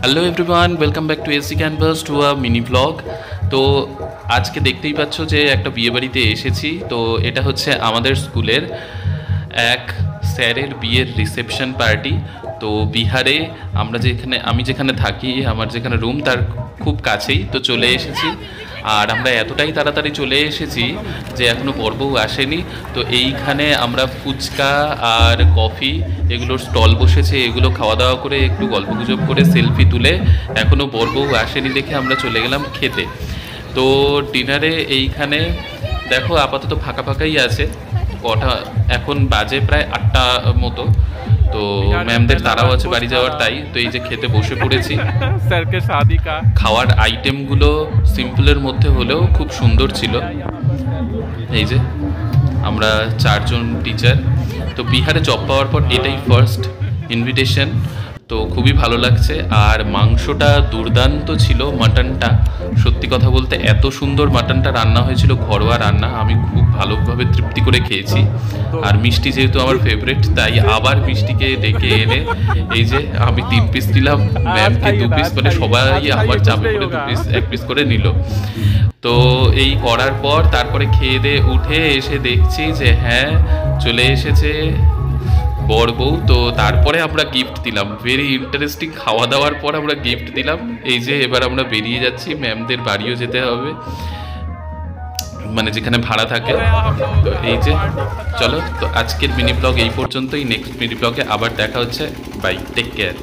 Hello everyone, welcome back to AC canvas to a mini blog. তো আজকে দেখতেই পাচ্ছ যে একটা বিয়েবাড়িতে এসেছি। তো এটা হচ্ছে আমাদের স্কুলের এক স্যারের বিয়ের রিসেপশন পার্টি। তো বিহারে আমি যেখানে থাকি, আমার যেখানে রুম তার খুব কাছেই তো চলে এসেছি। আর আমরা এতটাই তাড়াতাড়ি চলে এসেছি যে এখনও বরবউ আসেনি। তো এইখানে আমরা ফুচকা আর কফি এগুলোর স্টল বসেছে, এগুলো খাওয়া দাওয়া করে একটু গল্পগুজব করে সেলফি তুলে এখনও বরবউ আসেনি দেখে আমরা চলে গেলাম খেতে। তো ডিনারে এইখানে দেখো আপাতত ফাঁকা ফাঁকাই আছে। কটা এখন বাজে প্রায় 8টা মতো। তো ম্যামদের তারাও আছে বাড়ি যাওয়ার, তাই তো এই যে খেতে বসে পড়েছি। স্যারকে শাদি কা খাওয়ার আইটেমগুলো সিম্পলের মধ্যে হলেও খুব সুন্দর ছিল। এই যে আমরা 4জন টিচার। তো বিহারে জব পাওয়ার পর এটাই ফার্স্ট ইনভিটেশন, তো খুবই ভালো লাগছে। আর মাংসটা দুর্দান্ত ছিল, মাটনটা সত্যি কথা বলতে এত সুন্দর মাটনটা রান্না হয়েছিল, ঘরোয়া রান্না, আমি খুব ভালোভাবে তৃপ্তি করে খেয়েছি। আর মিষ্টি যেহেতু আমার ফেভারিট, তাই আবার মিষ্টিকে ডেকে এনে এই যে আমি 3 পিস দিলাম, ম্যামকে 2 পিস, মানে সবাই আমার চাপে করে 2 পিস 1 পিস করে নিল। তো এই করার পর তারপরে খেয়ে দিয়ে উঠে এসে দেখছি যে হ্যাঁ চলে এসেছে বর বউ। তো তারপরে আমরা গিফট দিলাম, ভেরি ইন্টারেস্টিং। খাওয়া দাওয়ার পর আমরা গিফট দিলাম। এই যে এবার আমরা বেরিয়ে যাচ্ছি, ম্যামদের বাড়িও যেতে হবে, মানে যেখানে ভাড়া থাকে। তো এই যে চলো, তো আজকের মিনি ব্লগ এই পর্যন্তই। নেক্সট মিনি ব্লগে আবার দেখা হচ্ছে। Bye, take care.